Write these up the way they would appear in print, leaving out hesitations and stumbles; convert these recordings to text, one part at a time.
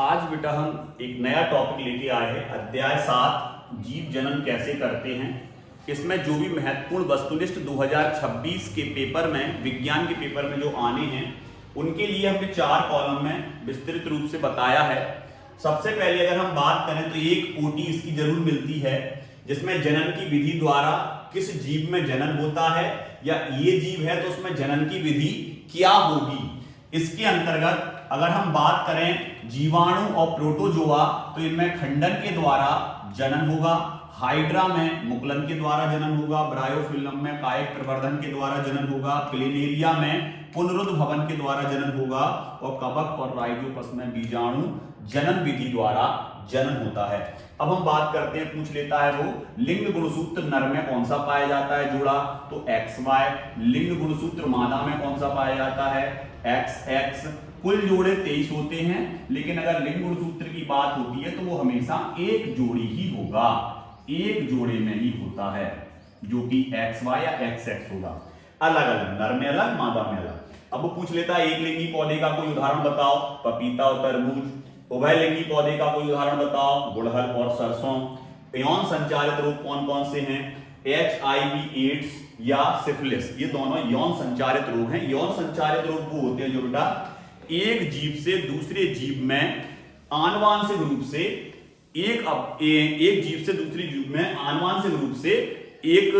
आज बेटा हम एक नया टॉपिक लेके आए हैं, अध्याय 7 जीव जनन कैसे करते हैं। इसमें जो भी महत्वपूर्ण वस्तुनिष्ठ 2026 के पेपर में, विज्ञान के पेपर में जो आने हैं, उनके लिए हमने 4 कॉलम में विस्तृत रूप से बताया है। सबसे पहले अगर हम बात करें तो एक ओटी इसकी जरूर मिलती है, जिसमें जनन की विधि द्वारा किस जीव में जनन होता है, या ये जीव है तो उसमें जनन की विधि क्या होगी। इसके अंतर्गत अगर हम बात करें जीवाणु और प्रोटोजोआ, तो इनमें खंडन के द्वारा जनन होगा, हाइड्रा में मुकुलन के द्वारा जनन होगा, ब्रायोफिल्म में कायिक प्रवर्धन के द्वारा जनन होगा, प्लेनेरिया में पुनरुद्भवन के द्वारा जनन होगा, और कवक और राइजोपस में बीजाणु जनन विधि द्वारा जनन होता है। अब हम बात करते हैं, पूछ लेता है वो लिंग गुणसूत्र नर में कौन सा पाया जाता है जोड़ा, तो XY। लिंग गुणसूत्र मादा में कौन सा पाया जाता है, XX। कुल जोड़े 23 होते हैं, लेकिन अगर लिंग गुणसूत्र की बात होती है तो वो हमेशा एक जोड़ी ही होगा, एक जोड़े में ही होता है, जो कि XY या XX होगा। अलग अलग, नर में अलग, मादा में अलग। अब वो पूछ लेता है एक लिंगी पौधे का कोई उदाहरण बताओ, पपीता और तरबूज। उभयलिंगी पौधे का कोई उदाहरण बताओ, गुड़हल और सरसों। यौन संचारित रोग कौन कौन से हैं, HIV एड्स या सिफिलिस। ये दोनों यौन संचारित रोग हैं। यौन संचारित रोग वो होते हैं जो बेटा एक जीव से दूसरे जीव में आनुवांशिक रूप से एक जीव से दूसरे जीव में आनुवांशिक रूप से एक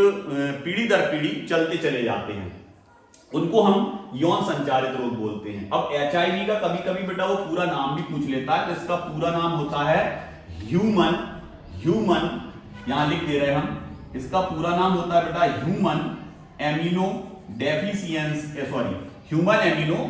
पीढ़ी दर पीढ़ी चलते चले जाते हैं, उनको हम यौन संचारित रोग बोलते हैं। अब HIV का कभी कभी बेटा वो पूरा नाम भी पूछ लेता है, तो इसका पूरा नाम होता है ह्यूमन, यहां लिख दे रहे हैं हम, इसका पूरा नाम होता है बेटा ह्यूमन एमिनो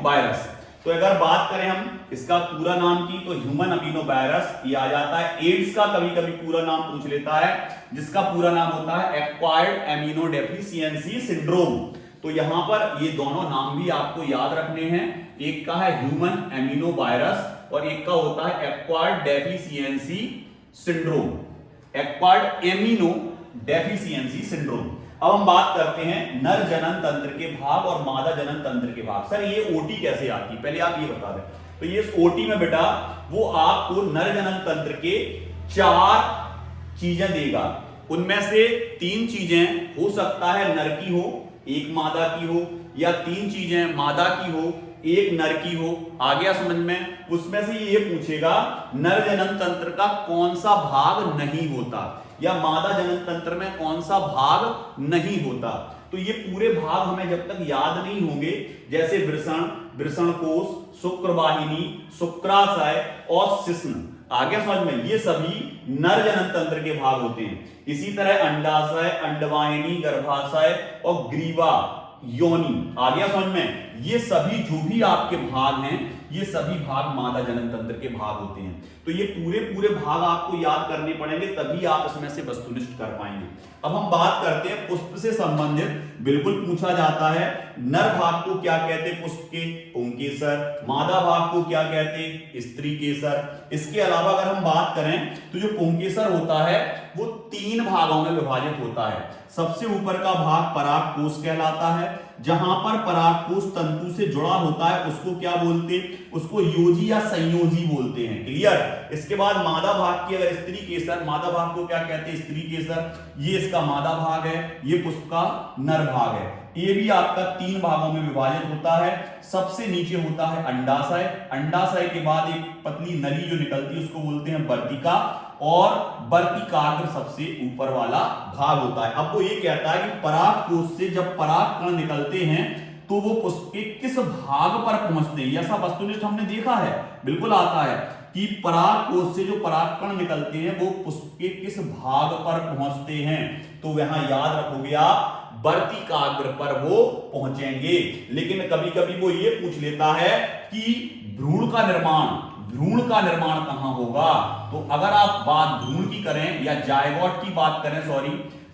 वायरस। तो अगर बात करें हम इसका पूरा नाम की, तो ह्यूमन अमीनो वायरस ये आ जाता है। एड्स का कभी कभी पूरा नाम पूछ लेता है, जिसका पूरा नाम होता है एक्वायर्ड एमिनो डेफिशिएंसी सिंड्रोम। तो यहां पर ये दोनों नाम भी आपको याद रखने हैं, एक का है ह्यूमन एमिनो वायरस और एक का होता है acquired deficiency syndrome, acquired amino deficiency syndrome. अब हम बात करते हैं नर जनन तंत्र के भाग और मादा जनन तंत्र के भाग। सर ये ओटी कैसे आती है, पहले आप ये बता दें। तो ये ओटी में बेटा वो आपको नर जनन तंत्र के 4 चीजें देगा, उनमें से 3 चीजें हो सकता है नर की हो, एक मादा की हो, या 3 चीजें मादा की हो, एक नर की हो। आ गया समझ में। उसमें से ये पूछेगा नर जनन तंत्र का कौन सा भाग नहीं होता, या मादा जनन तंत्र में कौन सा भाग नहीं होता। तो ये पूरे भाग हमें जब तक याद नहीं होंगे, जैसे वृषण कोश, शुक्रवाहिनी, शुक्राशय और शिश्न, आगे समझ में, ये सभी नर जनन तंत्र के भाग होते हैं। इसी तरह अंडाशय, अंडवाहिनी, गर्भाशय और ग्रीवा, योनि, आ गया समझ में। ये सभी जो भी आपके भाग हैं, ये सभी भाग मादा जनन तंत्र के भाग होते हैं। तो ये पूरे भाग आपको याद करने पड़ेंगे, तभी आप इसमें से वस्तुनिष्ठ कर पाएंगे। अब हम बात करते हैं पुष्प से संबंधित, बिल्कुल पूछा जाता है, नर भाग को क्या कहते हैं पुष्प के, पुंकेसर। मादा भाग को क्या कहते हैं, स्त्री केसर। इसके अलावा अगर हम बात करें तो जो पुंकेसर होता है वो 3 भागों में विभाजित होता है। सबसे ऊपर का भाग परागकोश कहलाता है, जहां पर परागकोश तंतु से जुड़ा होता है उसको क्या बोलते हैं, उसको योजी या संयोजी बोलते हैं। क्लियर। इसके बाद मादा भाग की अगर स्त्री केसर, मादा भाग को क्या कहते हैं, स्त्री केसर। ये इसका मादा भाग है, ये पुष्प का नर भाग है। ये भी आपका 3 भागों में विभाजित होता है। सबसे नीचे होता है अंडाशय, अंडाशय के बाद एक पतली नली जो निकलती है उसको बोलते हैं वर्तिका, और वर्तिकाग्र सबसे ऊपर वाला भाग होता है। अब वो ये कहता है कि परागकोश से जब परागकण निकलते हैं तो वो पुष्प के किस भाग पर पहुंचते हैं, ऐसा वस्तुनिष्ठ हमने देखा है, बिल्कुल आता है कि परागकोश से जो परागकण निकलते हैं वो पुष्प के किस भाग पर पहुंचते हैं। तो वहां याद रखोगे आप, वर्तिकाग्र पर वो पहुंचेंगे। लेकिन कभी कभी वो ये पूछ लेता है कि भ्रूण का निर्माण कहां होगा। तो अगर आप बात भ्रूण की करें या जायगोट की बात करें,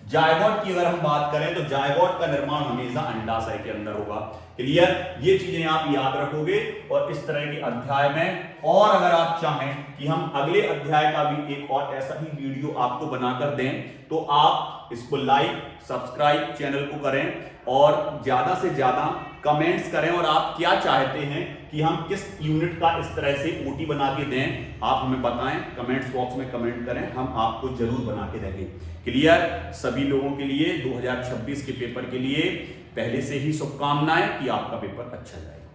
जायगोट की अगर हम बात करें तो जायगोट का निर्माण हमेशा अंडाशय के अंदर होगा। क्लियर। ये चीजें आप याद रखोगे, और इस तरह के अध्याय में, और अगर आप चाहें कि हम अगले अध्याय का भी एक और ऐसा ही वीडियो आपको बनाकर दें, तो आप इसको लाइक सब्सक्राइब चैनल को करें और ज्यादा से ज्यादा कमेंट्स करें और आप क्या चाहते हैं कि हम किस यूनिट का इस तरह से ओटी बना के दें, आप हमें बताएं, कमेंट्स बॉक्स में कमेंट करें, हम आपको जरूर बना के देंगे। क्लियर? सभी लोगों के लिए 2026 के पेपर के लिए पहले से ही शुभकामनाएं कि आपका पेपर अच्छा जाए।